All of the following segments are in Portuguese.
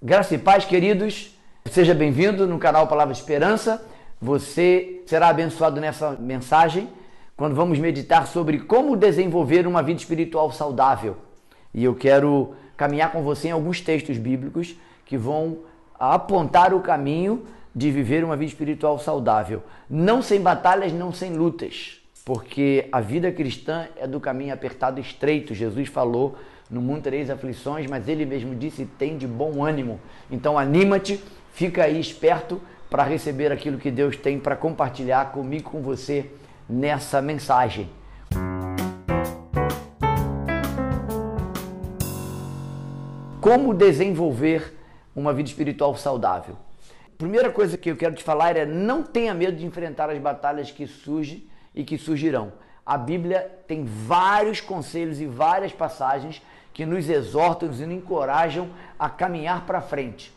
Graça e paz, queridos. Seja bem-vindo no canal Palavra Esperança. Você será abençoado nessa mensagem quando vamos meditar sobre como desenvolver uma vida espiritual saudável. E eu quero caminhar com você em alguns textos bíblicos que vão apontar o caminho de viver uma vida espiritual saudável. Não sem batalhas, não sem lutas, porque a vida cristã é do caminho apertado e estreito. Jesus falou: no mundo tereis aflições, mas ele mesmo disse: tem de bom ânimo. Então anima-te, fica aí esperto para receber aquilo que Deus tem para compartilhar comigo, com você, nessa mensagem. Como desenvolver uma vida espiritual saudável? Primeira coisa que eu quero te falar é: não tenha medo de enfrentar as batalhas que surgem e que surgirão. A Bíblia tem vários conselhos e várias passagens que nos exortam e nos encorajam a caminhar para frente.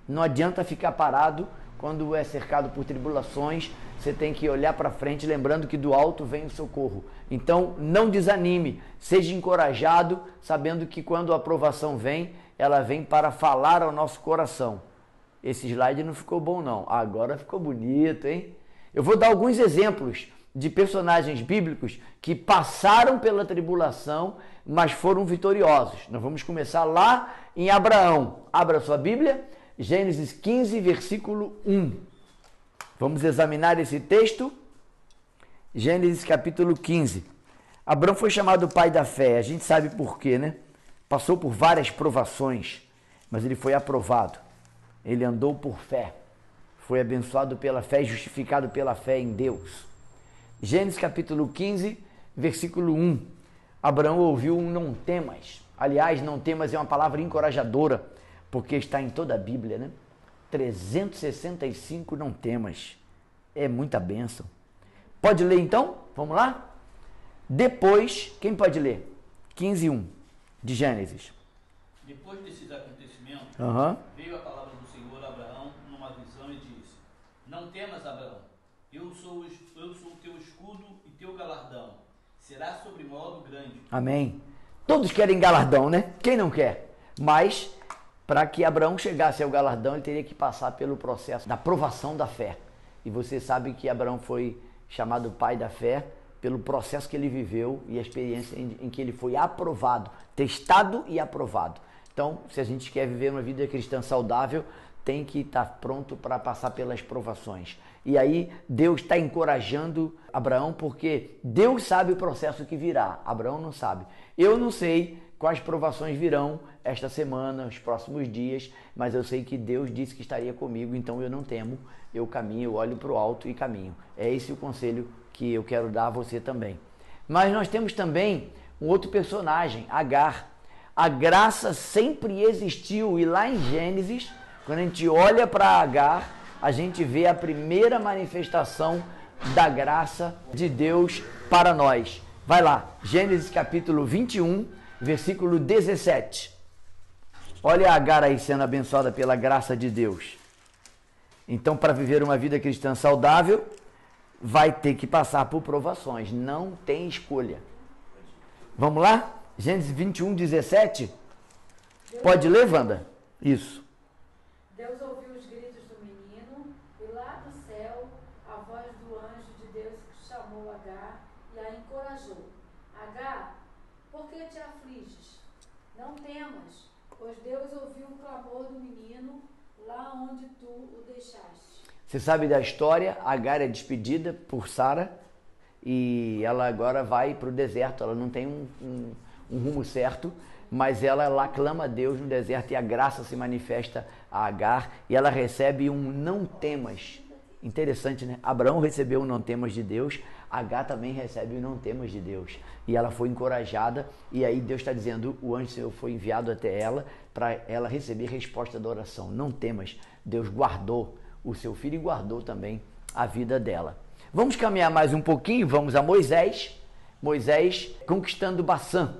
Não adianta ficar parado quando é cercado por tribulações. Você tem que olhar para frente, lembrando que do alto vem o socorro. Então não desanime, seja encorajado, sabendo que quando a aprovação vem, ela vem para falar ao nosso coração. Esse slide não ficou bom não, agora ficou bonito, hein? Eu vou dar alguns exemplos de personagens bíblicos que passaram pela tribulação, mas foram vitoriosos. Nós vamos começar lá em Abraão. Abra sua Bíblia, Gênesis 15, versículo 1. Vamos examinar esse texto. Gênesis capítulo 15. Abraão foi chamado pai da fé. A gente sabe por quê, né? Passou por várias provações, mas ele foi aprovado. Ele andou por fé. Foi abençoado pela fé e justificado pela fé em Deus. Gênesis capítulo 15, versículo 1. Abraão ouviu um não temas. Aliás, não temas é uma palavra encorajadora, porque está em toda a Bíblia, né? 365 não temas. É muita bênção. Pode ler então? Vamos lá? Depois, quem pode ler? 15, 1 de Gênesis. Depois desses acontecimentos, veio a palavra do Senhor a Abraão numa visão e disse: não temas, Abraão. Eu sou o teu escudo e teu galardão. Será sobremodo grande. Amém. Todos querem galardão, né? Quem não quer? Mas, para que Abraão chegasse ao galardão, ele teria que passar pelo processo da provação da fé. E você sabe que Abraão foi chamado pai da fé pelo processo que ele viveu e a experiência em que ele foi aprovado, testado e aprovado. Então, se a gente quer viver uma vida cristã saudável, tem que estar pronto para passar pelas provações. E aí Deus está encorajando Abraão, porque Deus sabe o processo que virá. Abraão não sabe. Eu não sei quais provações virão esta semana, os próximos dias, mas eu sei que Deus disse que estaria comigo, então eu não temo, eu caminho, eu olho para o alto e caminho. É esse o conselho que eu quero dar a você também. Mas nós temos também um outro personagem, Agar. A graça sempre existiu, e lá em Gênesis, quando a gente olha para Agar, a gente vê a primeira manifestação da graça de Deus para nós. Vai lá, Gênesis capítulo 21, versículo 17. Olha a Agar aí sendo abençoada pela graça de Deus. Então, para viver uma vida cristã saudável, vai ter que passar por provações. Não tem escolha. Vamos lá? Gênesis 21, 17. Pode ler, Wanda? Isso. Deus ouviu os gritos do menino, e lá do céu a voz do anjo de Deus que chamou Agar e a encorajou. Agar, por que te afliges? Não temas, pois Deus ouviu o clamor do menino lá onde tu o deixaste. Você sabe da história, Agar é despedida por Sara e ela agora vai para o deserto. Ela não tem um rumo certo, mas ela lá clama a Deus no deserto e a graça se manifesta a Agar e ela recebe um não temas. Interessante, né? Abraão recebeu um não temas de Deus, Agar também recebe um não temas de Deus. E ela foi encorajada e aí Deus está dizendo, o anjo do Senhor foi enviado até ela para ela receber resposta da oração. Não temas, Deus guardou o seu filho e guardou também a vida dela. Vamos caminhar mais um pouquinho, vamos a Moisés. Moisés conquistando Baçã.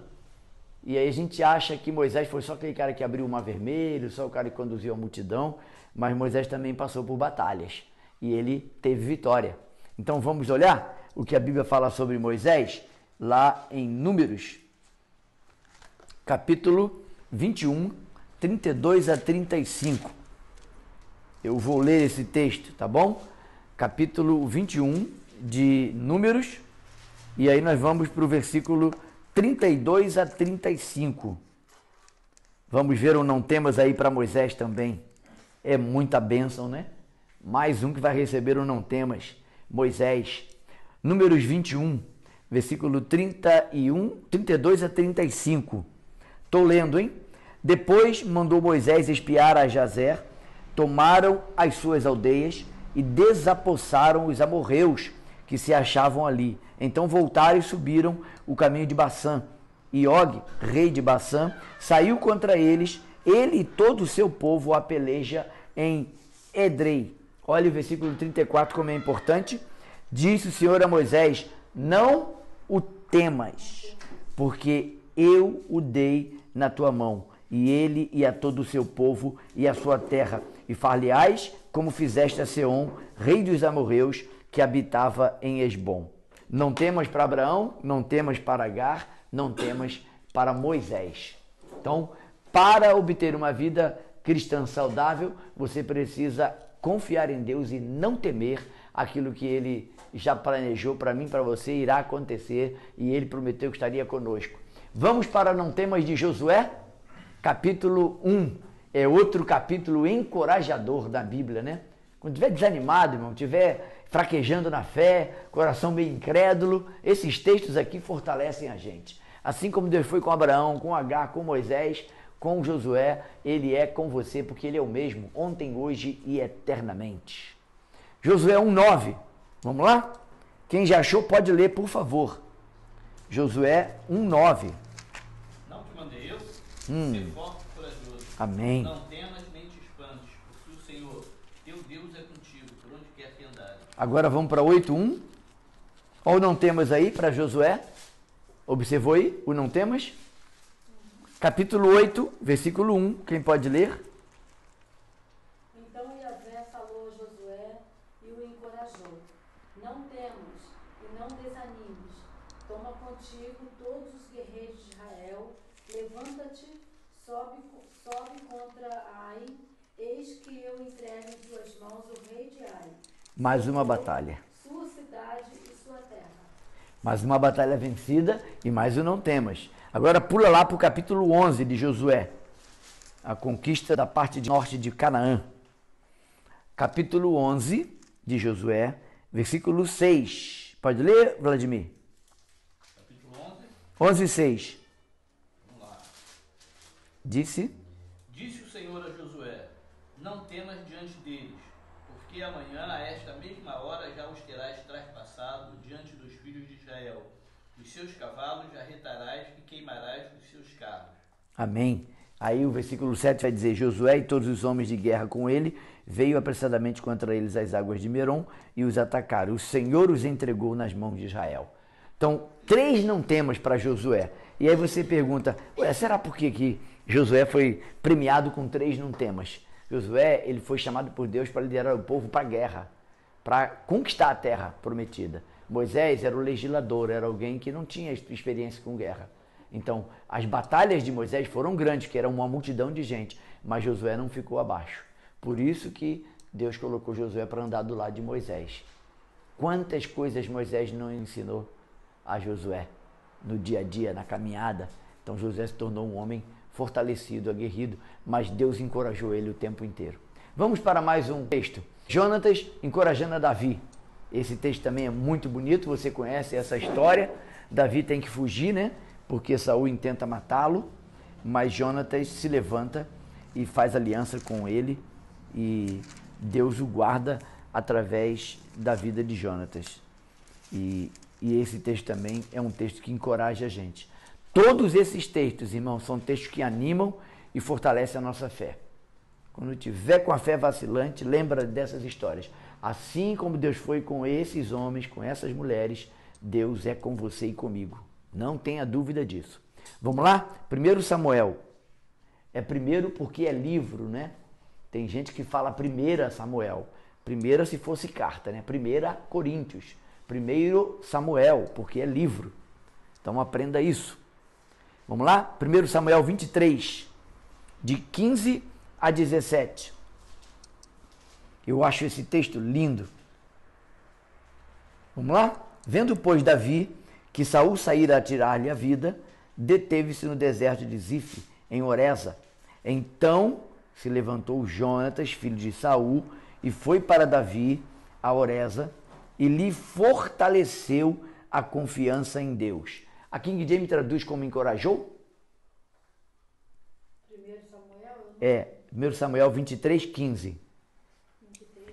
E aí a gente acha que Moisés foi só aquele cara que abriu o mar vermelho, só o cara que conduziu a multidão, mas Moisés também passou por batalhas e ele teve vitória. Então vamos olhar o que a Bíblia fala sobre Moisés, lá em Números, capítulo 21, 32 a 35. Eu vou ler esse texto, tá bom? Capítulo 21 de Números, e aí nós vamos para o versículo 32 a 35. Vamos ver o não temas aí para Moisés também. É muita bênção, né? Mais um que vai receber o não temas, Moisés. Números 21, versículo 32 a 35. Estou lendo, hein? Depois mandou Moisés espiar a Jazer, tomaram as suas aldeias e desapossaram os amorreus que se achavam ali. Então voltaram e subiram o caminho de Bassã. E Og, rei de Bassã, saiu contra eles, ele e todo o seu povo a peleja em Edrei. Olha o versículo 34 como é importante. Disse o Senhor a Moisés: não o temas, porque eu o dei na tua mão, e ele e a todo o seu povo e a sua terra, e far-lhe-ás como fizeste a Seom, rei dos amorreus, que habitava em Esbom. Não temas para Abraão, não temas para Agar, não temas para Moisés. Então, para obter uma vida cristã saudável, você precisa confiar em Deus e não temer aquilo que Ele já planejou para mim, para você, irá acontecer, e Ele prometeu que estaria conosco. Vamos para não temas de Josué, capítulo 1. É outro capítulo encorajador da Bíblia, né? Quando estiver desanimado, irmão, estiver fraquejando na fé, coração meio incrédulo, esses textos aqui fortalecem a gente. Assim como Deus foi com Abraão, com Agar, com Moisés, com Josué, Ele é com você, porque Ele é o mesmo, ontem, hoje e eternamente. Josué 1:9. Vamos lá? Quem já achou pode ler, por favor. Josué 1:9. Não te mandei eu? Ser forte e corajoso. Amém. Não temas nem te espantes, porque o Senhor, teu Deus, é contigo, por onde quer que andares. Agora vamos para 8:1. Ou não temas aí para Josué? Observou aí o não temas? Capítulo 8, versículo 1. Quem pode ler? Então Yahvé falou a Josué e o encorajou: não temas e não desanimes. Toma contigo todos os guerreiros de Israel. Levanta-te, sobe contra Ai. Eis que eu entrego em tuas mãos o rei de Ai. Mais uma batalha. Sua cidade e sua terra. Mais uma batalha vencida e mais o não temas. Agora pula lá para o capítulo 11 de Josué. A conquista da parte norte de Canaã. Capítulo 11 de Josué, versículo 6. Pode ler, Vladimir? Capítulo 11:6. Vamos lá. Disse Disse o Senhor a Josué: não temas diante deles, porque amanhã, a esta mesma hora, já os terás traspassado diante dos filhos de Israel. Os seus cavalos arretarás e queimarás os seus carros. Amém. Aí o versículo 7 vai dizer: Josué e todos os homens de guerra com ele veio apressadamente contra eles às águas de Merom e os atacaram. O Senhor os entregou nas mãos de Israel. Então, 3 não temas para Josué. E aí você pergunta: ué, será por que Josué foi premiado com 3 não temas? Josué, ele foi chamado por Deus para liderar o povo para a guerra, para conquistar a terra prometida. Moisés era o legislador, era alguém que não tinha experiência com guerra. Então, as batalhas de Moisés foram grandes, que era uma multidão de gente, mas Josué não ficou abaixo. Por isso que Deus colocou Josué para andar do lado de Moisés. Quantas coisas Moisés não ensinou a Josué no dia a dia, na caminhada. Então Josué se tornou um homem fortalecido, aguerrido, mas Deus encorajou ele o tempo inteiro. Vamos para mais um texto. Jonatas encorajando a Davi. Esse texto também é muito bonito, você conhece essa história. Davi tem que fugir, né? Porque Saul intenta matá-lo, mas Jonatas se levanta e faz aliança com ele e Deus o guarda através da vida de Jonatas. E esse texto também é um texto que encoraja a gente. Todos esses textos, irmãos, são textos que animam e fortalecem a nossa fé. Quando tiver com a fé vacilante, lembra dessas histórias. Assim como Deus foi com esses homens, com essas mulheres, Deus é com você e comigo. Não tenha dúvida disso. Vamos lá? 1 Samuel. É primeiro porque é livro, né? Tem gente que fala 1 Samuel. Primeira se fosse carta, né? 1 Coríntios. 1 Samuel, porque é livro. Então aprenda isso. Vamos lá? 1 Samuel 23. de 15 a 17. Eu acho esse texto lindo. Vamos lá? Vendo, pois, Davi que Saul saíra a tirar-lhe a vida, deteve-se no deserto de Zif, em Oreza. Então se levantou Jonatas, filho de Saul, e foi para Davi a Oreza, e lhe fortaleceu a confiança em Deus. A King James traduz como encorajou? 1 Samuel 23, 15.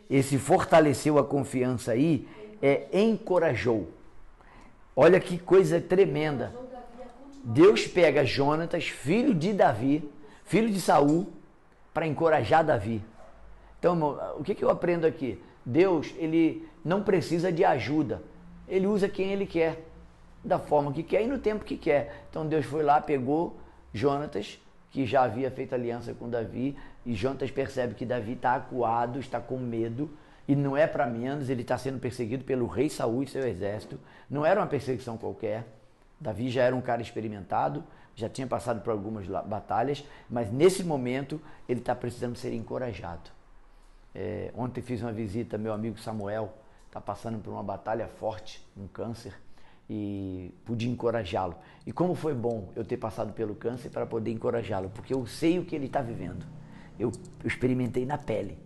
Esse fortaleceu a confiança aí encorajou. Olha que coisa tremenda. Deus pega Jonatas, filho de Davi, filho de Saul, para encorajar Davi. Então, o que eu aprendo aqui? Deus, ele não precisa de ajuda. Ele usa quem ele quer, da forma que quer e no tempo que quer. Então Deus foi lá, pegou Jonatas, que já havia feito aliança com Davi, e Jonatas percebe que Davi está acuado, está com medo, e não é para menos, ele está sendo perseguido pelo rei Saul e seu exército. Não era uma perseguição qualquer. Davi já era um cara experimentado, já tinha passado por algumas batalhas, mas nesse momento ele está precisando ser encorajado. Ontem fiz uma visita, meu amigo Samuel está passando por uma batalha forte, um câncer, e pude encorajá-lo. E como foi bom eu ter passado pelo câncer para poder encorajá-lo, porque eu sei o que ele está vivendo. Eu experimentei na pele.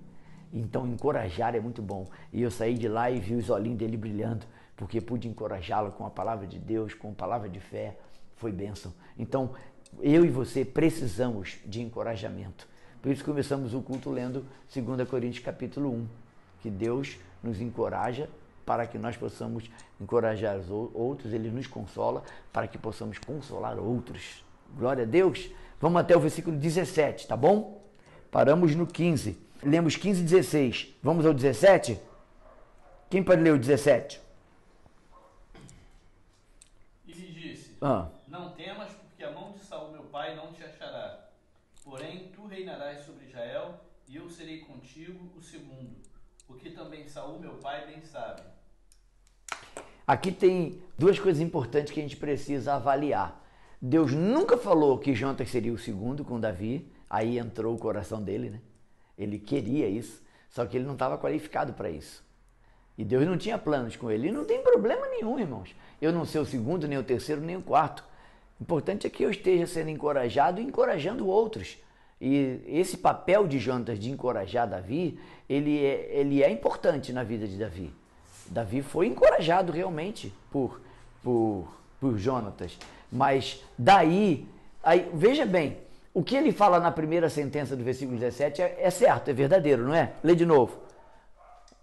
Então encorajar é muito bom. E eu saí de lá e vi os olhinhos dele brilhando, porque pude encorajá-lo com a palavra de Deus, com a palavra de fé. Foi bênção. Então eu e você precisamos de encorajamento. Por isso começamos o culto lendo 2 Coríntios capítulo 1, que Deus nos encoraja para que nós possamos encorajar os outros, Ele nos consola para que possamos consolar outros. Glória a Deus. Vamos até o versículo 17, tá bom? Paramos no 15. Lemos 15 e 16. Vamos ao 17? Quem pode ler o 17? E lhe disse, Não temas, porque a mão de Saul meu pai não te achará. Porém, tu reinarás sobre Israel, e eu serei contigo o segundo, o que também Saul meu pai bem sabe. Aqui tem duas coisas importantes que a gente precisa avaliar. Deus nunca falou que Jonatas seria o segundo com Davi, aí entrou o coração dele, né? Ele queria isso, só que ele não estava qualificado para isso. E Deus não tinha planos com ele. E não tem problema nenhum, irmãos. Eu não ser o segundo, nem o terceiro, nem o quarto. O importante é que eu esteja sendo encorajado e encorajando outros. E esse papel de Jonatas de encorajar Davi, ele é importante na vida de Davi. Davi foi encorajado realmente por Jonatas. Mas daí, veja bem, o que ele fala na primeira sentença do versículo 17 é certo, é verdadeiro, não é? Lê de novo.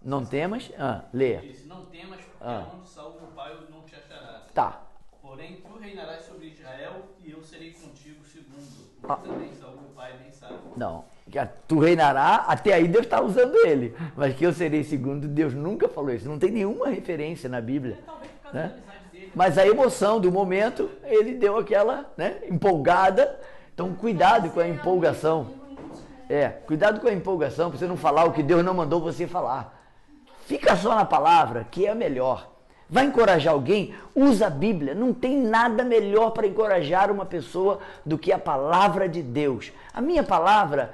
Não temas? Leia. Ele disse, não temas, porque a mão de Saul meu pai não te achará. Tá. Porém, tu reinarás sobre Israel, e eu serei contigo segundo, o que também Saul meu pai bem sabe. Não, que tu reinará, até aí Deus está usando ele. Mas que eu serei segundo, Deus nunca falou isso. Não tem nenhuma referência na Bíblia. Talvez por causa né? da amizade dele. Mas a emoção do momento, ele deu aquela empolgada. Então, cuidado com a empolgação. Cuidado com a empolgação, para você não falar o que Deus não mandou você falar. Fica só na palavra, que é melhor. Vai encorajar alguém? Usa a Bíblia. Não tem nada melhor para encorajar uma pessoa do que a palavra de Deus. A minha palavra,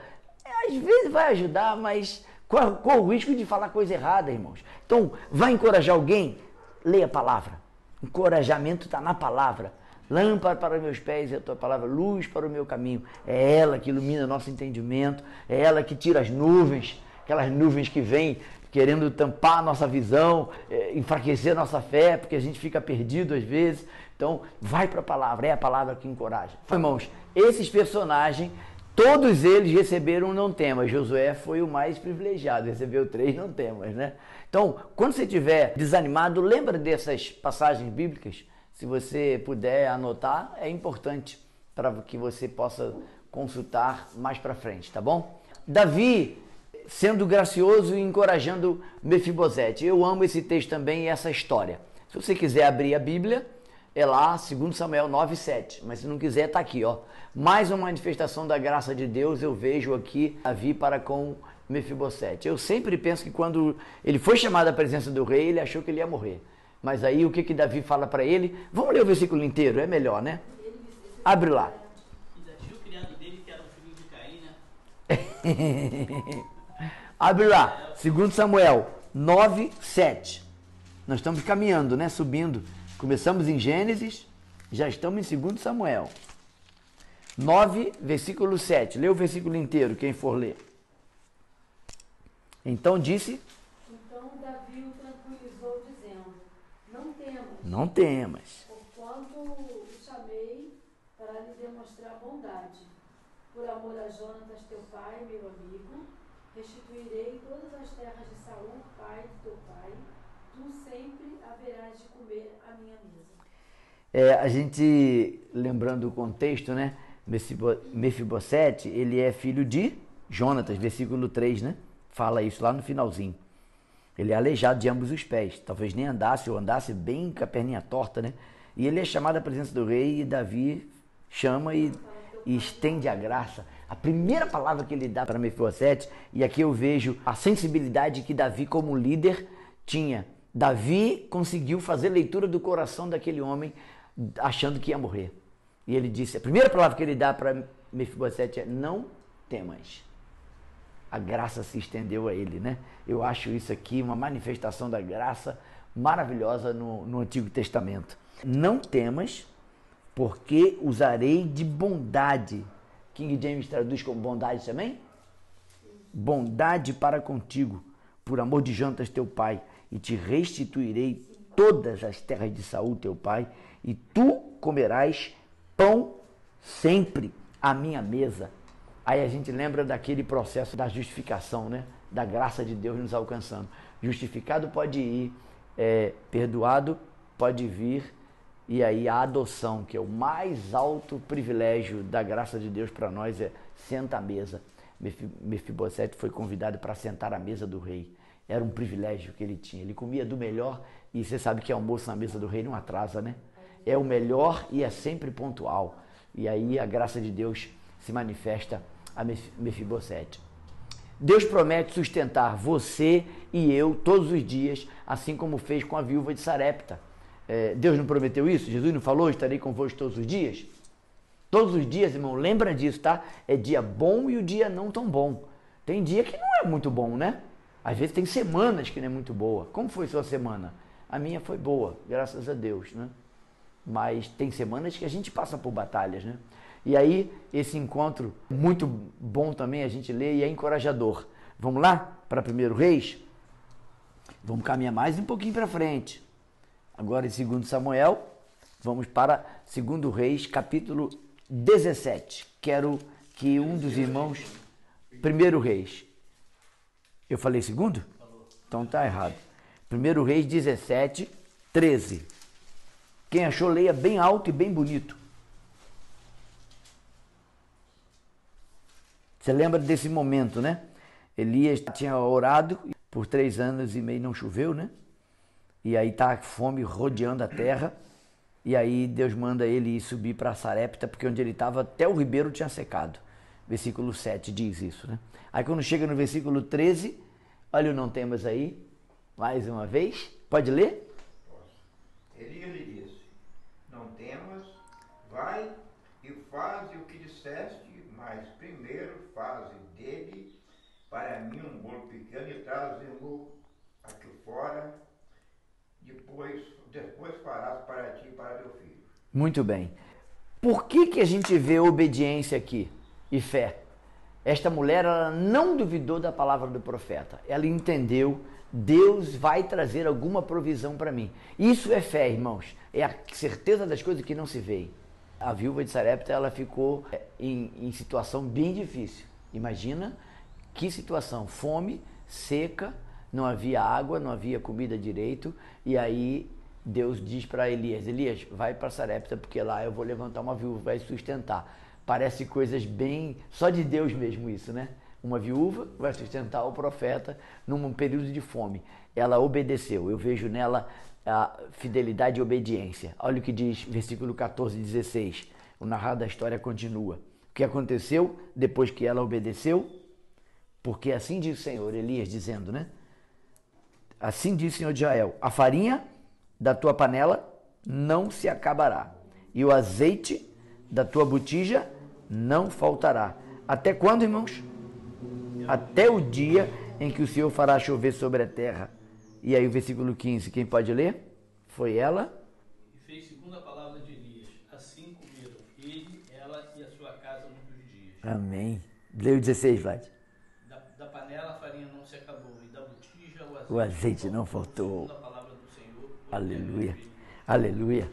às vezes vai ajudar, mas corre o risco de falar coisa errada, irmãos. Então, vai encorajar alguém? Leia a palavra. Encorajamento está na palavra. Lâmpada para meus pés é a tua palavra, luz para o meu caminho. É ela que ilumina nosso entendimento, é ela que tira as nuvens, aquelas nuvens que vêm querendo tampar a nossa visão, enfraquecer a nossa fé, porque a gente fica perdido às vezes. Então, vai para a palavra, é a palavra que encoraja. Irmãos, esses personagens, todos eles receberam não temas. Josué foi o mais privilegiado, recebeu 3 não temas, né? Então, quando você estiver desanimado, lembra dessas passagens bíblicas. Se você puder anotar, é importante para que você possa consultar mais para frente, tá bom? Davi sendo gracioso e encorajando Mefibosete. Eu amo esse texto também e essa história. Se você quiser abrir a Bíblia, é lá, 2 Samuel 9:7. Mas se não quiser, tá aqui, ó. Mais uma manifestação da graça de Deus eu vejo aqui, Davi para com Mefibosete. Eu sempre penso que quando ele foi chamado à presença do rei, ele achou que ele ia morrer. Mas aí o que Davi fala para ele? Vamos ler o versículo inteiro, é melhor, né? Abre lá. E Davi, o criado dele, que era o filho de Caim, Abre lá, 2 Samuel 9, 7. Nós estamos caminhando, né? Subindo. Começamos em Gênesis, já estamos em 2 Samuel 9, versículo 7. Lê o versículo inteiro, quem for ler. Então disse... Então Davi o tranquilizou, dizendo, não temas. Não temas. Porquanto o chamei para lhe demonstrar bondade. Por amor a Jonatas, teu pai, meu amigo, restituirei todas as terras de Saul, pai de teu pai. Tu sempre haverás de comer a minha mesa. A gente, lembrando o contexto, né? Mefibosete, ele é filho de Jonatas, versículo 3, né? Fala isso lá no finalzinho. Ele é aleijado de ambos os pés, talvez nem andasse ou andasse bem com a perninha torta, né? E ele é chamado à presença do rei e Davi chama e estende a graça. A primeira palavra que ele dá para Mefibosete, e aqui eu vejo a sensibilidade que Davi como líder tinha. Davi conseguiu fazer leitura do coração daquele homem achando que ia morrer. E ele disse, a primeira palavra que ele dá para Mefibosete é, não temas. A graça se estendeu a ele, né? Eu acho isso aqui uma manifestação da graça maravilhosa no Antigo Testamento. Não temas, porque usarei de bondade. King James traduz como bondade também? Bondade para contigo, por amor de Jonatas teu pai, e te restituirei todas as terras de Saul teu pai, e tu comerás pão sempre à minha mesa. Aí a gente lembra daquele processo da justificação, né? Da graça de Deus nos alcançando. Justificado pode ir, perdoado pode vir, e aí a adoção, que é o mais alto privilégio da graça de Deus para nós, é senta à mesa. Mefibosete foi convidado para sentar à mesa do rei. Era um privilégio que ele tinha. Ele comia do melhor, e você sabe que almoço na mesa do rei não atrasa, né? É o melhor e é sempre pontual. E aí a graça de Deus se manifesta a Mefibosete. Deus promete sustentar você e eu todos os dias, assim como fez com a viúva de Sarepta. Deus não prometeu isso? Jesus não falou, estarei convosco todos os dias? Todos os dias, irmão, lembra disso, tá? É dia bom e o dia não tão bom. Tem dia que não é muito bom, né? Às vezes tem semanas que não é muito boa. Como foi sua semana? A minha foi boa, graças a Deus, né? Mas tem semanas que a gente passa por batalhas, né? E aí, esse encontro, muito bom também a gente lê e é encorajador. Vamos lá para 1 Reis? Vamos caminhar mais um pouquinho para frente. Agora em 2 Samuel, vamos para 2 Reis, capítulo 17. Quero que um dos irmãos... 1 Reis. Eu falei segundo? Então tá errado. 1 Reis 17, 13. Quem achou, leia bem alto e bem bonito. Você lembra desse momento, né? Elias tinha orado, por 3 anos e meio não choveu, né? E aí tá a fome rodeando a terra, e aí Deus manda ele ir subir para Sarepta, porque onde ele estava até o ribeiro tinha secado. Versículo 7 diz isso, né? Aí quando chega no versículo 13, olha o não temas aí, mais uma vez, pode ler? Elias lhe disse, não temas, vai e faze o que disseste, mas primeiro faze dele para mim um bolo pequeno e traze-o aqui fora, depois farás para ti e para teu filho. Muito bem. Por que a gente vê obediência aqui e fé? Esta mulher, ela não duvidou da palavra do profeta. Ela entendeu, Deus vai trazer alguma provisão para mim. Isso é fé, irmãos. É a certeza das coisas que não se veem. A viúva de Sarepta, ela ficou em situação bem difícil. Imagina que situação, fome, seca, não havia água, não havia comida direito, e aí Deus diz para Elias, Elias, vai para Sarepta, porque lá eu vou levantar uma viúva, vai sustentar. Parece coisas bem, só de Deus mesmo isso, né? Uma viúva vai sustentar o profeta num período de fome. Ela obedeceu, eu vejo nela a fidelidade e obediência. Olha o que diz versículo 14 e 16. O narrar da história continua. O que aconteceu depois que ela obedeceu? Porque assim diz o Senhor, Elias dizendo, né? Assim diz o Senhor de Israel, a farinha da tua panela não se acabará, e o azeite da tua botija não faltará. Até quando, irmãos? até o dia em que o Senhor fará chover sobre a terra. E aí o versículo 15, quem pode ler? Foi ela. E fez segundo a palavra de Elias. Assim comeram ele, ela e a sua casa muitos dias. Amém. Leu 16, Vlad. Da panela a farinha não se acabou, e da botija o azeite não faltou. Segundo a palavra do Senhor. Aleluia. Aleluia.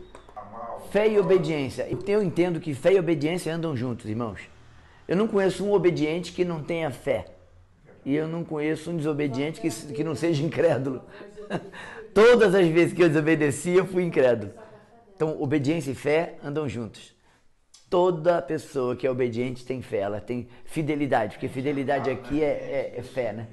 Fé e obediência. Eu entendo que fé e obediência andam juntos, irmãos. Eu não conheço um obediente que não tenha fé. E eu não conheço um desobediente que não seja incrédulo. Todas as vezes que eu desobedeci, eu fui incrédulo. Então, obediência e fé andam juntos. Toda pessoa que é obediente tem fé, ela tem fidelidade, porque fidelidade aqui é fé, né?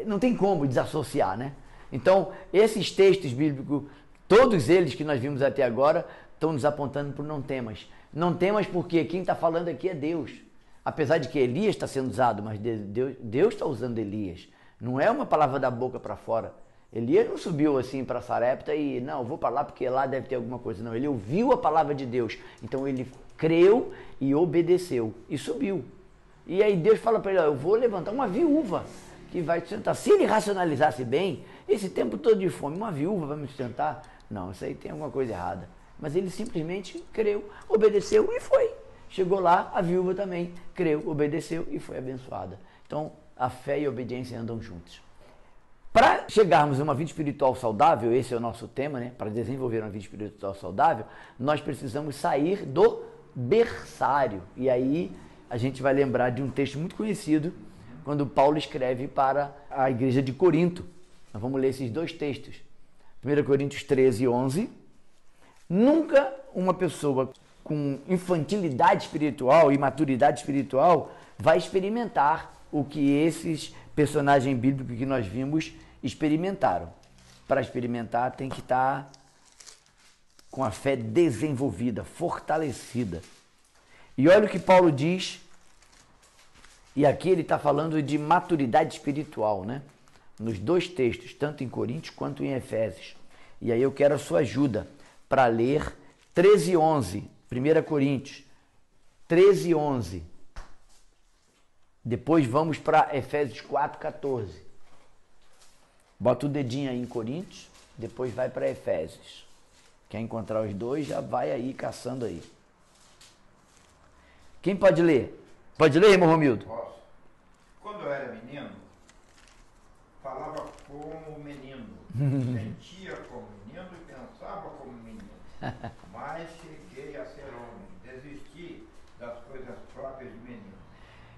Não tem como desassociar, né? Então, esses textos bíblicos, todos eles que nós vimos até agora, estão nos apontando para o não temas. Não temas porque quem está falando aqui é Deus. Apesar de que Elias está sendo usado, mas Deus está usando Elias. Não é uma palavra da boca para fora. Elias não subiu assim para Sarepta e, não, vou para lá porque lá deve ter alguma coisa. Não, ele ouviu a palavra de Deus. Então ele creu e obedeceu e subiu. E aí Deus fala para ele, eu vou levantar uma viúva que vai te sustentar. Se ele racionalizasse bem, esse tempo todo de fome, uma viúva vai me sustentar? Não, isso aí tem alguma coisa errada. Mas ele simplesmente creu, obedeceu e foi. Chegou lá, a viúva também creu, obedeceu e foi abençoada. Então, a fé e a obediência andam juntos. Para chegarmos a uma vida espiritual saudável, esse é o nosso tema, né? Para desenvolver uma vida espiritual saudável, nós precisamos sair do berçário. E aí a gente vai lembrar de um texto muito conhecido, quando Paulo escreve para a igreja de Corinto. Nós vamos ler esses dois textos. 1 Coríntios 13, 11. Nunca uma pessoa com infantilidade espiritual e maturidade espiritual vai experimentar o que esses personagens bíblicos que nós vimos experimentaram. Para experimentar tem que estar com a fé desenvolvida, fortalecida. E olha o que Paulo diz, e aqui ele está falando de maturidade espiritual, né? Nos dois textos, tanto em Coríntios quanto em Efésios. E aí eu quero a sua ajuda para ler 13:11, 1 Coríntios 13:11. Depois vamos para Efésios 4:14. Bota o dedinho aí em Coríntios, depois vai para Efésios. Quer encontrar os dois, já vai aí caçando aí. Quem pode ler? Pode ler, irmão Romildo? Posso. Quando eu era menino, falava como menino, sentia como menino e pensava como menino. Mas cheguei a ser homem, desisti das coisas próprias de menino.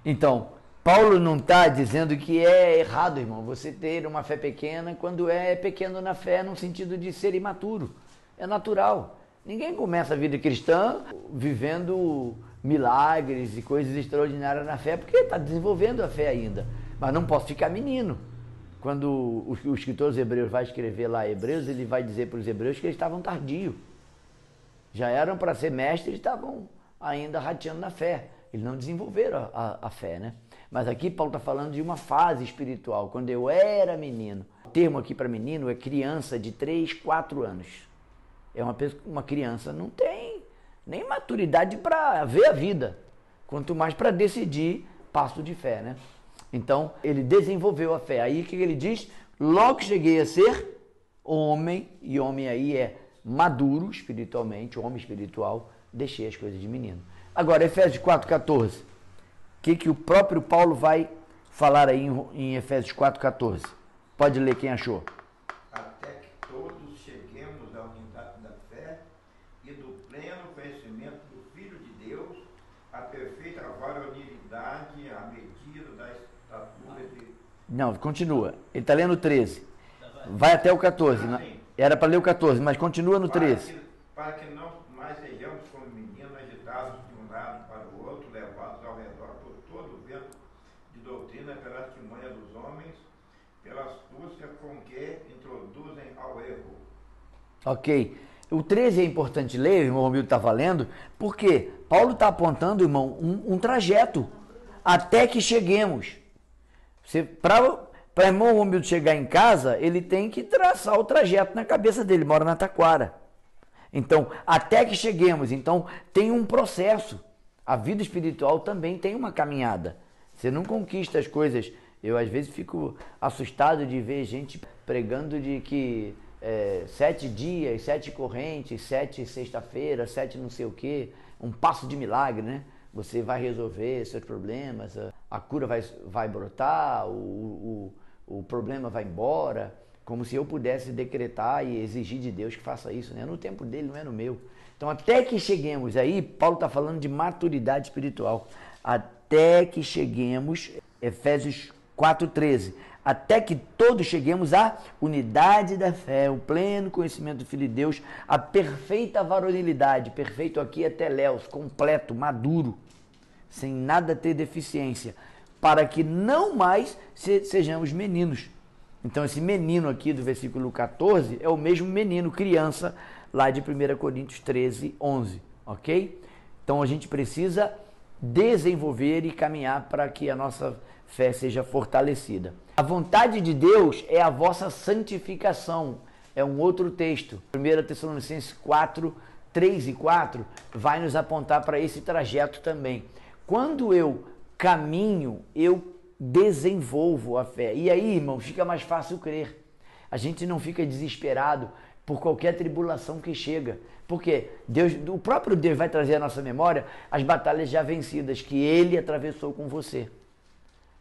Então, Paulo não está dizendo que é errado, irmão, você ter uma fé pequena quando é pequeno na fé no sentido de ser imaturo. É natural. Ninguém começa a vida cristã vivendo milagres e coisas extraordinárias na fé porque está desenvolvendo a fé ainda. Mas não posso ficar menino. Quando o escritor dos Hebreus vai escrever lá Hebreus, ele vai dizer para os Hebreus que eles estavam tardios. Já eram para ser mestres e estavam ainda rateando na fé. Eles não desenvolveram a fé, né? Mas aqui Paulo está falando de uma fase espiritual, quando eu era menino. O termo aqui para menino é criança de 3, 4 anos. É uma criança, não tem nem maturidade para ver a vida, quanto mais para decidir passo de fé, né? Então, ele desenvolveu a fé. Aí o que ele diz? Logo cheguei a ser homem, e homem aí é maduro espiritualmente, homem espiritual, deixei as coisas de menino. Agora, Efésios 4:14. O que o próprio Paulo vai falar aí em Efésios 4:14? Pode ler quem achou. Até que todos cheguemos à unidade da fé e do pleno conhecimento do Filho de Deus, a perfeita varonilidade, à medida da estatura de... Não, continua. Ele está lendo o 13. Vai até o 14. Era para ler o 14, mas continua no 13. Para que não mais sejamos como meninos agitados de um lado para o outro, levados ao redor por todo o vento de doutrina pela testemunha dos homens, pela astúcia com que introduzem ao erro. Ok. O 13 é importante ler, o irmão Romildo está valendo, porque Paulo está apontando, irmão, um trajeto até que cheguemos. Para o irmão Romildo chegar em casa, ele tem que traçar o trajeto na cabeça dele, mora na Taquara. Então, até que cheguemos, então tem um processo. A vida espiritual também tem uma caminhada. Você não conquista as coisas. Eu, às vezes, fico assustado de ver gente pregando de que 7 dias, 7 correntes, 7 sexta-feira, 7 não sei o quê, um passo de milagre, né? Você vai resolver seus problemas, a cura vai brotar, o problema vai embora, como se eu pudesse decretar e exigir de Deus que faça isso, né? No tempo dele, não é no meu. Então, até que cheguemos aí, Paulo está falando de maturidade espiritual. Até que cheguemos, Efésios 4,13, até que todos cheguemos à unidade da fé, o pleno conhecimento do Filho de Deus, a perfeita varonilidade, perfeito aqui é teléos, completo, maduro, sem nada ter deficiência, para que não mais sejamos meninos. Então esse menino aqui do versículo 14 é o mesmo menino, criança, lá de 1 Coríntios 13, 11, ok? Então a gente precisa desenvolver e caminhar para que a nossa fé seja fortalecida. A vontade de Deus é a vossa santificação. É um outro texto. 1 Tessalonicenses 4, 3 e 4 vai nos apontar para esse trajeto também. Quando eu caminho, eu desenvolvo a fé. E aí, irmão, fica mais fácil crer. A gente não fica desesperado por qualquer tribulação que chega. Porque o próprio Deus vai trazer à nossa memória as batalhas já vencidas que Ele atravessou com você.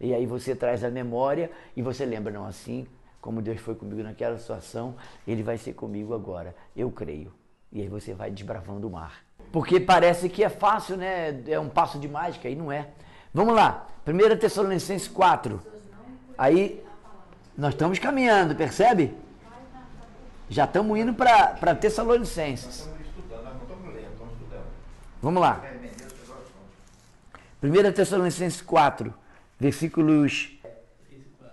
E aí você traz a memória e você lembra, não, assim como Deus foi comigo naquela situação, Ele vai ser comigo agora. Eu creio. E aí você vai desbravando o mar. Porque parece que é fácil, né? É um passo de mágica, e não é. Vamos lá. 1 Tessalonicenses 4. Aí nós estamos caminhando, percebe? Já estamos indo para Tessalonicenses. Vamos lá. 1 Tessalonicenses 4, versículos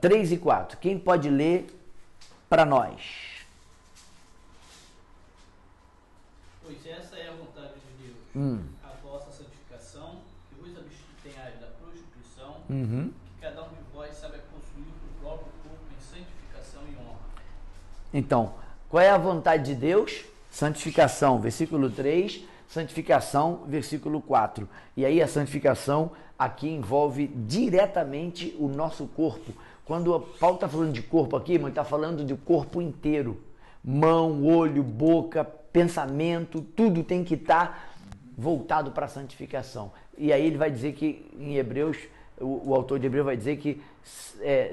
3 e 4. Quem pode ler para nós? Pois essa é a vontade de Deus, a vossa santificação, que vos abstenhais da prostituição, que cada um de vós saiba possuir o próprio corpo em santificação e honra. Então, qual é a vontade de Deus? Santificação, versículo 3, santificação, versículo 4. E aí a santificação aqui envolve diretamente o nosso corpo. Quando Paulo está falando de corpo aqui, mas está falando de corpo inteiro. Mão, olho, boca, pensamento, tudo tem que estar voltado para a santificação. E aí ele vai dizer que em Hebreus, o autor de Hebreus vai dizer que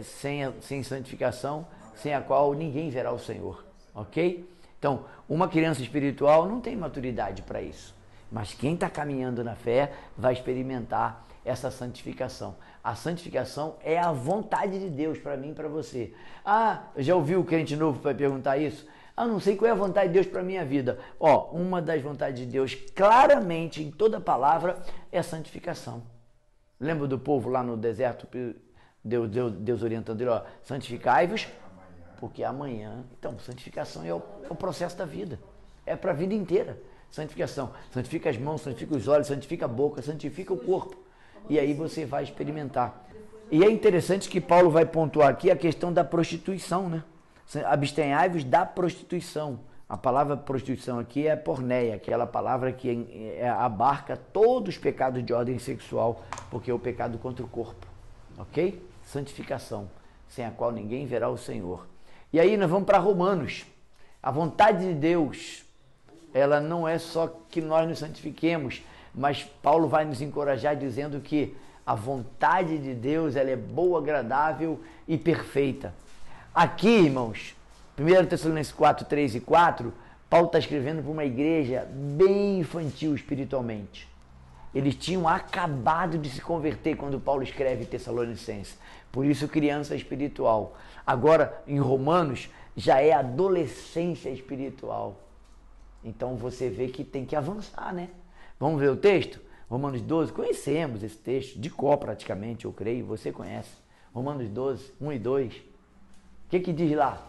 sem santificação, sem a qual ninguém verá o Senhor. Ok? Então, uma criança espiritual não tem maturidade para isso. Mas quem está caminhando na fé vai experimentar essa santificação. A santificação é a vontade de Deus para mim e para você. Ah, já ouviu o crente novo para perguntar isso? Ah, não sei qual é a vontade de Deus para a minha vida. Ó, uma das vontades de Deus, claramente, em toda palavra, é a santificação. Lembra do povo lá no deserto? Deus orientando ele, ó, santificai-vos, porque amanhã... Então, santificação é o processo da vida. É para a vida inteira. Santificação. Santifica as mãos, santifica os olhos, santifica a boca, santifica o corpo. E aí você vai experimentar. E é interessante que Paulo vai pontuar aqui a questão da prostituição, né? Abstenhai-vos da prostituição. A palavra prostituição aqui é porneia, aquela palavra que abarca todos os pecados de ordem sexual, porque é o pecado contra o corpo. Ok? Santificação, sem a qual ninguém verá o Senhor. E aí nós vamos para Romanos. A vontade de Deus, ela não é só que nós nos santifiquemos, mas Paulo vai nos encorajar dizendo que a vontade de Deus, ela é boa, agradável e perfeita. Aqui, irmãos, 1 Tessalonicenses 4, 3 e 4, Paulo está escrevendo para uma igreja bem infantil espiritualmente. Eles tinham acabado de se converter quando Paulo escreve Tessalonicenses. Por isso, criança espiritual. Agora, em Romanos, já é adolescência espiritual. Então, você vê que tem que avançar, né? Vamos ver o texto? Romanos 12, conhecemos esse texto, de cor praticamente, eu creio, você conhece. Romanos 12, 1 e 2. O que diz lá?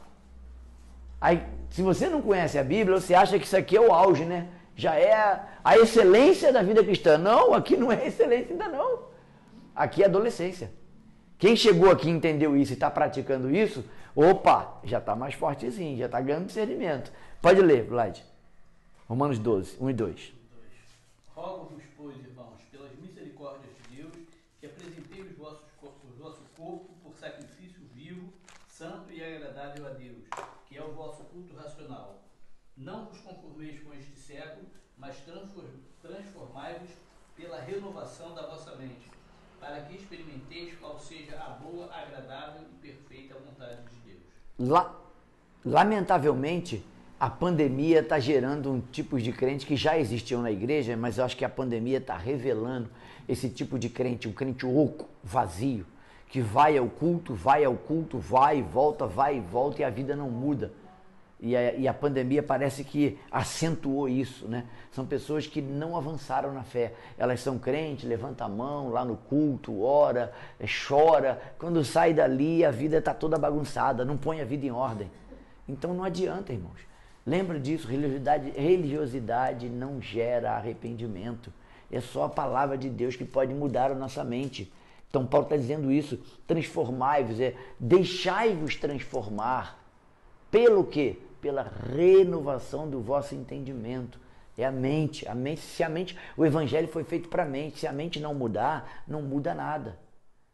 Aí, se você não conhece a Bíblia, você acha que isso aqui é o auge, né? Já é a excelência da vida cristã. Não, aqui não é excelência ainda não. Aqui é adolescência. Quem chegou aqui e entendeu isso e está praticando isso, opa, já está mais fortezinho, já está ganhando discernimento. Pode ler, Vlad. Romanos 12, 1 e 2. Rogo-vos, pois, irmãos, pelas vosso corpo por sacrifício vivo, santo e agradável a Deus, que é o vosso culto racional. Não vos conformeis com este século, mas transformai-vos pela renovação da vossa mente, para que experimenteis qual seja a boa, agradável e perfeita vontade de Deus. Lamentavelmente, a pandemia está gerando um tipo de crente que já existiam na igreja, mas eu acho que a pandemia está revelando esse tipo de crente, um crente oco, vazio, que vai ao culto, vai e volta e a vida não muda. E a pandemia parece que acentuou isso, né? São pessoas que não avançaram na fé. Elas são crentes, levanta a mão lá no culto, ora, chora. Quando sai dali, a vida está toda bagunçada, não põe a vida em ordem. Então não adianta, irmãos. Lembra disso, religiosidade não gera arrependimento. É só a palavra de Deus que pode mudar a nossa mente. Então Paulo está dizendo isso, transformai-vos, deixai-vos transformar. Pelo quê? Pela renovação do vosso entendimento. É a mente. O evangelho foi feito para a mente. Se a mente não mudar, não muda nada.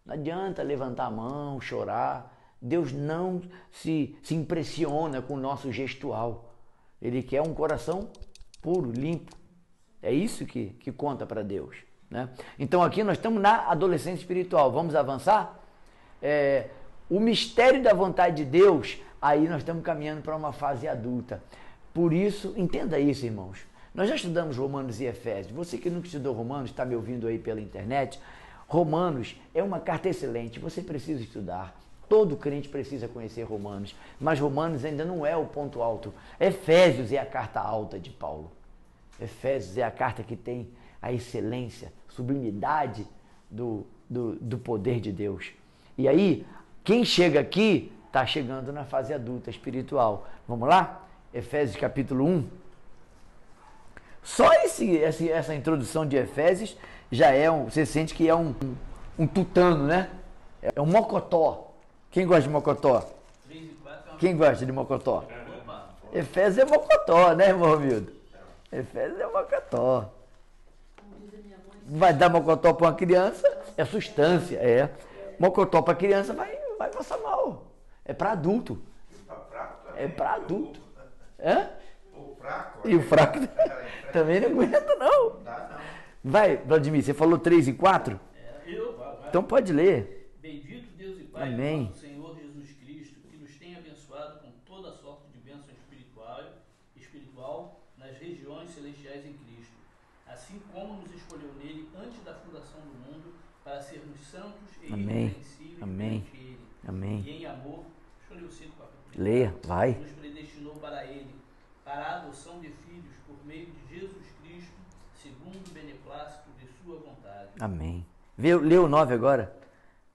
Não adianta levantar a mão, chorar. Deus não se impressiona com o nosso gestual. Ele quer um coração puro, limpo. É isso que conta para Deus, né? Então aqui nós estamos na adolescência espiritual. Vamos avançar? O mistério da vontade de Deus, aí nós estamos caminhando para uma fase adulta. Por isso, entenda isso, irmãos. Nós já estudamos Romanos e Efésios. Você que nunca estudou Romanos, está me ouvindo aí pela internet, Romanos é uma carta excelente, você precisa estudar. Todo crente precisa conhecer Romanos, mas Romanos ainda não é o ponto alto. Efésios é a carta alta de Paulo. Efésios é a carta que tem a excelência, sublimidade do poder de Deus. E aí, quem chega aqui, está chegando na fase adulta espiritual. Vamos lá? Efésios capítulo 1. Só essa introdução de Efésios já é você sente que é um tutano, né? É um mocotó. Quem gosta de mocotó? Quem gosta de mocotó? Efésios é mocotó, né, irmão Romildo? Efésios é mocotó. Vai dar mocotó para uma criança, é substância, Mocotó para criança vai passar mal. É para adulto. É para adulto. E o fraco também não aguenta, não. Vai, Vladimir, você falou 3 e 4? Então pode ler. Bendito Deus e Pai, Amém. nosso Senhor Jesus Cristo, que nos tem abençoado com toda sorte de bênção espiritual nas regiões celestiais em Cristo, assim como nos escolheu nele antes da fundação do mundo, para sermos santos e irrepreensíveis perante ele. Amém. E em amor, deixa eu ler o 5 para leia, vai. Nos predestinou para ele, para a adoção de filhos por meio de Jesus Cristo, segundo o beneplácito de sua vontade. Amém. Lê o 9 agora.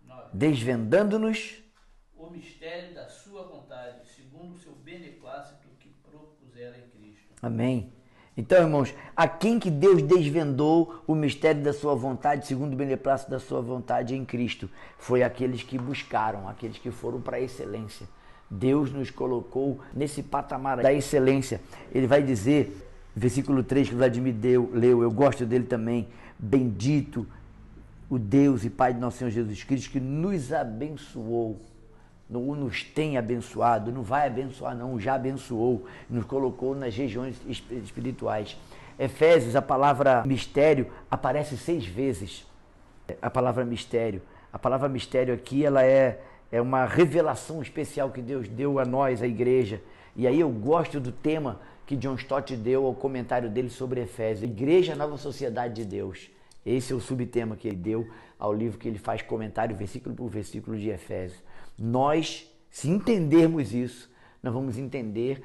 9. Desvendando-nos o mistério da sua vontade, segundo o seu beneplácito que propusera em Cristo. Amém. Então, irmãos, a quem que Deus desvendou o mistério da sua vontade, segundo o beneplácito da sua vontade em Cristo? Foi aqueles que buscaram, aqueles que foram para a excelência. Deus nos colocou nesse patamar da excelência. Ele vai dizer, versículo 3 que o Vladimir leu, eu gosto dele também, bendito o Deus e Pai de nosso Senhor Jesus Cristo, que nos abençoou, nos tem abençoado, não vai abençoar não, já abençoou, nos colocou nas regiões espirituais. Efésios, a palavra mistério aparece 6 vezes, a palavra mistério. A palavra mistério aqui, ela é uma revelação especial que Deus deu a nós, a igreja. E aí eu gosto do tema que John Stott deu ao comentário dele sobre Efésios, Igreja Nova Sociedade de Deus. Esse é o subtema que ele deu ao livro que ele faz comentário, versículo por versículo de Efésios. Nós, se entendermos isso, nós vamos entender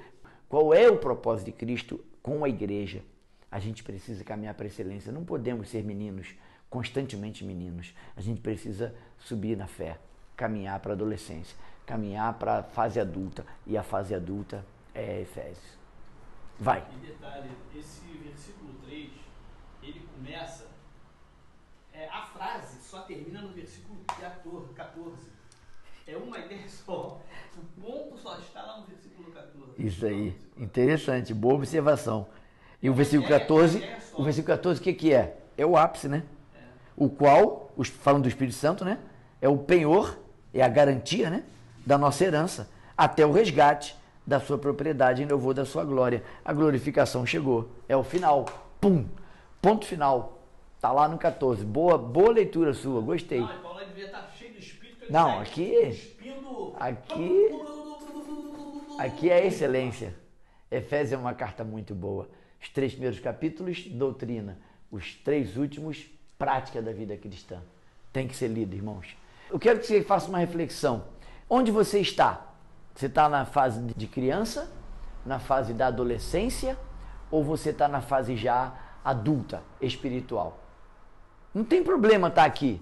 qual é o propósito de Cristo com a igreja. A gente precisa caminhar para a excelência. Não podemos ser meninos, constantemente meninos. A gente precisa subir na fé, caminhar para a adolescência, caminhar para a fase adulta. E a fase adulta é Efésios. Vai. E detalhe, esse versículo 3, ele começa... a frase só termina no versículo 14. É uma ideia só. O ponto só está lá no versículo 14. Isso aí. Interessante. Boa observação. E o versículo 14, o que é? É o ápice, né? O qual, falando do Espírito Santo, né? é o penhor, é a garantia, né, da nossa herança, até o resgate da sua propriedade em louvor da sua glória. A glorificação chegou, é o final, pum, ponto final. Está lá no 14. Boa leitura sua, gostei. Não, Paulo devia estar cheio de espírito. Não, aqui é excelência. Efésios é uma carta muito boa. Os 3 primeiros capítulos, doutrina. Os 3 últimos, prática da vida cristã. Tem que ser lido, irmãos. Eu quero que você faça uma reflexão. Onde você está? Você está na fase de criança? Na fase da adolescência? Ou você está na fase já adulta, espiritual? Não tem problema estar aqui.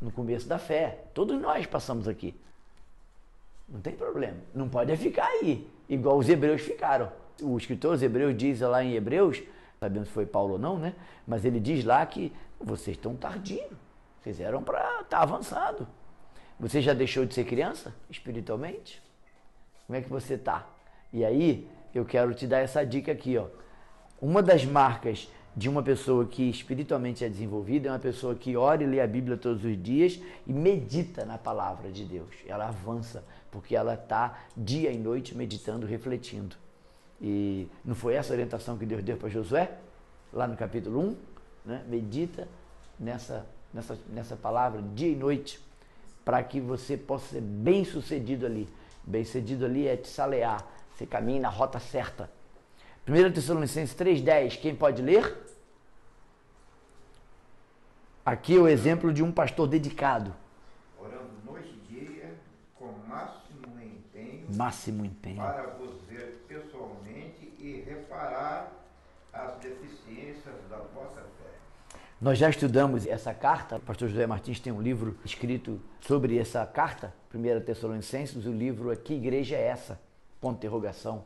No começo da fé. Todos nós passamos aqui. Não tem problema. Não pode ficar aí, igual os hebreus ficaram. O escritor dos Hebreus diz lá em Hebreus, sabemos se foi Paulo ou não, né? Mas ele diz lá que vocês estão tardios. Vocês eram para estar avançado. Você já deixou de ser criança, espiritualmente? Como é que você está? E aí, eu quero te dar essa dica aqui, ó. Uma das marcas de uma pessoa que espiritualmente é desenvolvida é uma pessoa que ora e lê a Bíblia todos os dias e medita na palavra de Deus. Ela avança, porque ela está dia e noite meditando, refletindo. E não foi essa a orientação que Deus deu para Josué? Lá no capítulo 1, né? Medita nessa palavra dia e noite, para que você possa ser bem sucedido ali. Bem sucedido ali é te salear, você caminha na rota certa. 1 Tessalonicenses 3,10, quem pode ler? Aqui é o exemplo de um pastor dedicado. Orando noite e dia, com máximo empenho. Para vos ver pessoalmente e reparar as deficiências da vossa fé. Nós já estudamos essa carta, o pastor José Martins tem um livro escrito sobre essa carta, 1 Tessalonicenses, o livro é Que Igreja é Essa? Ponto de interrogação.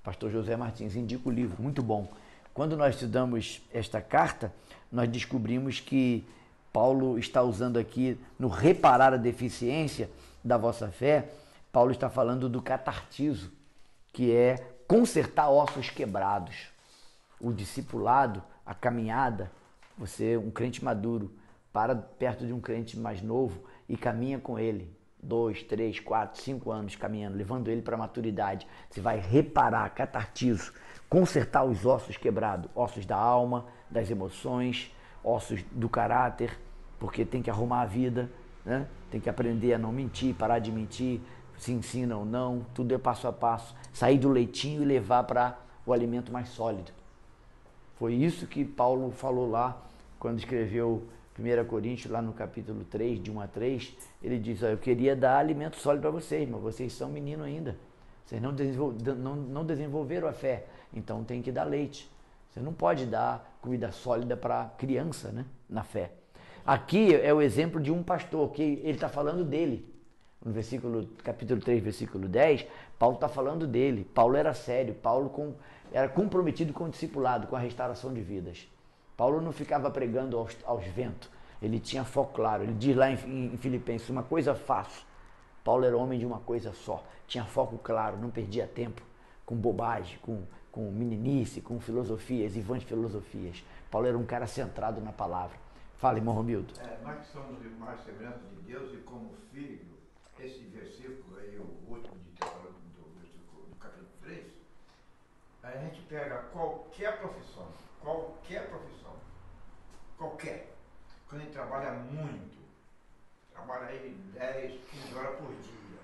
Pastor José Martins indica o livro, muito bom. Quando nós estudamos esta carta, nós descobrimos que Paulo está usando aqui, no reparar a deficiência da vossa fé, Paulo está falando do catartizo, que é consertar ossos quebrados. O discipulado, a caminhada, você, um crente maduro, para perto de um crente mais novo e caminha com ele. 2, 3, 4, 5 anos caminhando, levando ele para a maturidade. Você vai reparar, catartizo, consertar os ossos quebrados, ossos da alma, das emoções, ossos do caráter, porque tem que arrumar a vida, né? Tem que aprender a não mentir, parar de mentir, se ensina ou não, tudo é passo a passo. Sair do leitinho e levar para o alimento mais sólido. Foi isso que Paulo falou lá, quando escreveu 1 Coríntios, lá no capítulo 3, de 1 a 3, ele diz, eu queria dar alimento sólido para vocês, mas vocês são meninos ainda. Vocês não desenvolveram a fé, então tem que dar leite. Você não pode dar comida sólida para criança, né, na fé. Aqui é o exemplo de um pastor, que ele está falando dele. No capítulo 3, versículo 10, Paulo está falando dele. Paulo era sério, Paulo era comprometido com o discipulado, com a restauração de vidas. Paulo não ficava pregando aos ventos, ele tinha foco claro. Ele diz lá em Filipenses, uma coisa faço. Paulo era homem de uma coisa só, tinha foco claro, não perdia tempo com bobagem, com meninice, com filosofias e vãs filosofias. Paulo era um cara centrado na palavra. Fala, irmão Romildo. Nós que somos mais semelhantes de Deus e como filho, esse versículo aí, o último do capítulo 3, a gente pega qualquer profissão, quando a gente trabalha muito, trabalha aí 10, 15 horas por dia,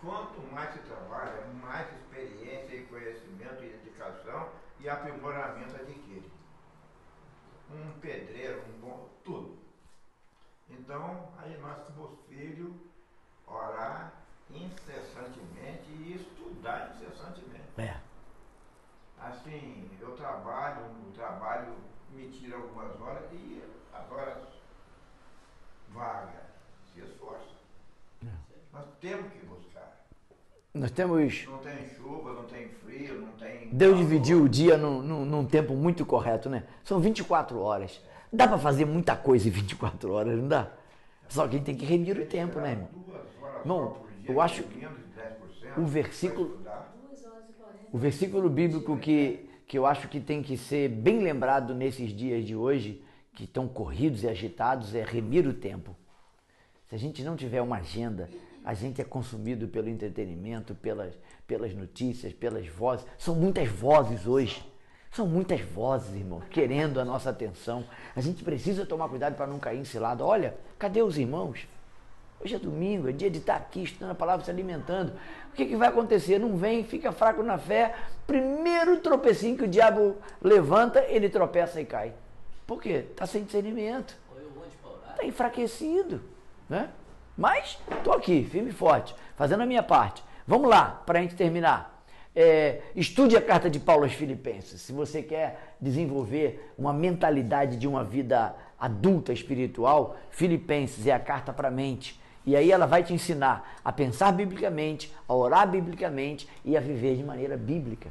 quanto mais se trabalha, mais experiência e conhecimento e dedicação e aprimoramento adquire. Um pedreiro, tudo. Então, aí nós como filhos, orar incessantemente e estudar incessantemente. Assim, eu trabalho, o trabalho me tira algumas horas e as horas vagas se esforça. Nós temos que buscar. Nós temos... Não tem chuva, não tem frio, não tem... Deus dividiu o dia num tempo muito correto, né? São 24 horas. Dá para fazer muita coisa em 24 horas, não dá? Só que a gente tem que remir o tempo, né, irmão? Irmão, eu acho que o versículo bíblico que eu acho que tem que ser bem lembrado nesses dias de hoje, que estão corridos e agitados, é remir o tempo. Se a gente não tiver uma agenda, a gente é consumido pelo entretenimento, pelas notícias, pelas vozes. São muitas vozes hoje. São muitas vozes, irmão, querendo a nossa atenção. A gente precisa tomar cuidado para não cair em cilada. Olha, cadê os irmãos? Hoje é domingo, é dia de estar aqui estudando a palavra, se alimentando. O que vai acontecer? Não vem, fica fraco na fé. Primeiro tropecinho que o diabo levanta, ele tropeça e cai. Por quê? Está sem discernimento. Está enfraquecido, né? Mas estou aqui, firme e forte, fazendo a minha parte. Vamos lá, para a gente terminar. Estude a carta de Paulo aos Filipenses. Se você quer desenvolver uma mentalidade de uma vida adulta espiritual, Filipenses é a carta para a mente. E aí ela vai te ensinar a pensar biblicamente, a orar biblicamente e a viver de maneira bíblica.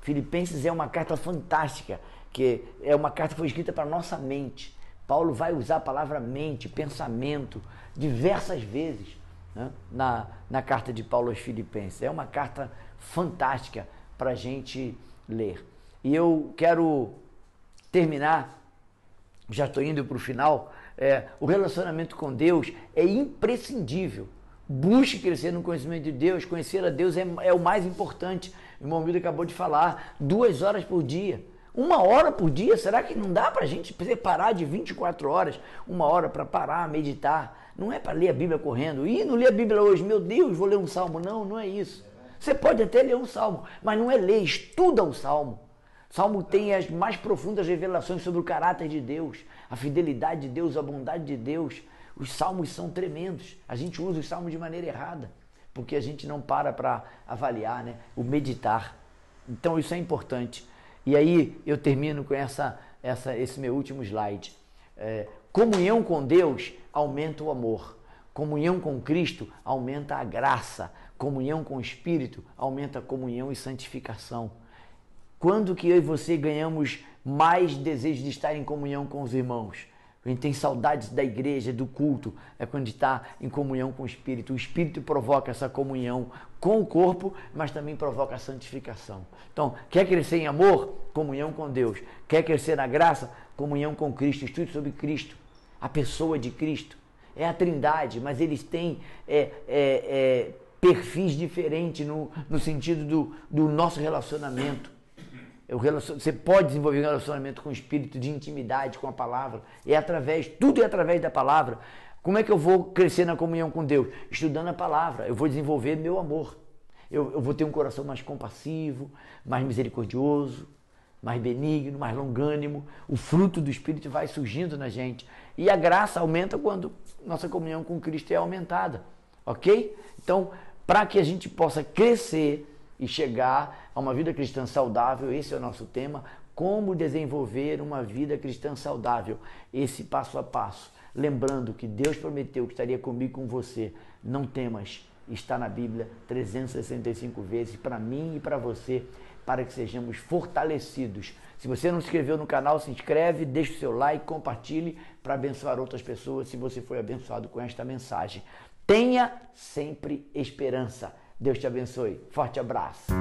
Filipenses é uma carta fantástica, que é uma carta que foi escrita para a nossa mente. Paulo vai usar a palavra mente, pensamento, diversas vezes, né, na carta de Paulo aos Filipenses. É uma carta fantástica para a gente ler. E eu quero terminar, já estou indo para o final. O relacionamento com Deus é imprescindível. Busque crescer no conhecimento de Deus. Conhecer a Deus é o mais importante. O irmão Mildo acabou de falar, 2 horas por dia. 1 hora por dia, será que não dá para a gente separar de 24 horas, 1 hora para parar, meditar? Não é para ler a Bíblia correndo. Não li a Bíblia hoje, meu Deus, vou ler um salmo. Não, não é isso. Você pode até ler um salmo, mas não é ler, estuda o salmo. O salmo tem as mais profundas revelações sobre o caráter de Deus, a fidelidade de Deus, a bondade de Deus. Os salmos são tremendos. A gente usa os salmos de maneira errada, porque a gente não para avaliar, né? O meditar. Então isso é importante. E aí eu termino com esse meu último slide. Comunhão com Deus aumenta o amor. Comunhão com Cristo aumenta a graça. Comunhão com o Espírito aumenta a comunhão e santificação. Quando que eu e você ganhamos mais desejo de estar em comunhão com os irmãos? A gente tem saudades da igreja, do culto, é quando está em comunhão com o Espírito. O Espírito provoca essa comunhão com o corpo, mas também provoca a santificação. Então, quer crescer em amor? Comunhão com Deus. Quer crescer na graça? Comunhão com Cristo. Estude sobre Cristo, a pessoa de Cristo. É a Trindade, mas eles têm perfis diferentes no sentido do nosso relacionamento. Você pode desenvolver um relacionamento com o Espírito de intimidade, com a palavra. Tudo é através da palavra. Como é que eu vou crescer na comunhão com Deus? Estudando a palavra. Eu vou desenvolver meu amor. Eu vou ter um coração mais compassivo, mais misericordioso, mais benigno, mais longânimo. O fruto do Espírito vai surgindo na gente. E a graça aumenta quando nossa comunhão com Cristo é aumentada. Ok? Então, para que a gente possa crescer e chegar a uma vida cristã saudável, esse é o nosso tema, como desenvolver uma vida cristã saudável, esse passo a passo, lembrando que Deus prometeu que estaria comigo, com você, não temas, está na Bíblia 365 vezes, para mim e para você, para que sejamos fortalecidos. Se você não se inscreveu no canal, se inscreve, deixa o seu like, compartilhe para abençoar outras pessoas, se você foi abençoado com esta mensagem. Tenha sempre esperança. Deus te abençoe. Forte abraço.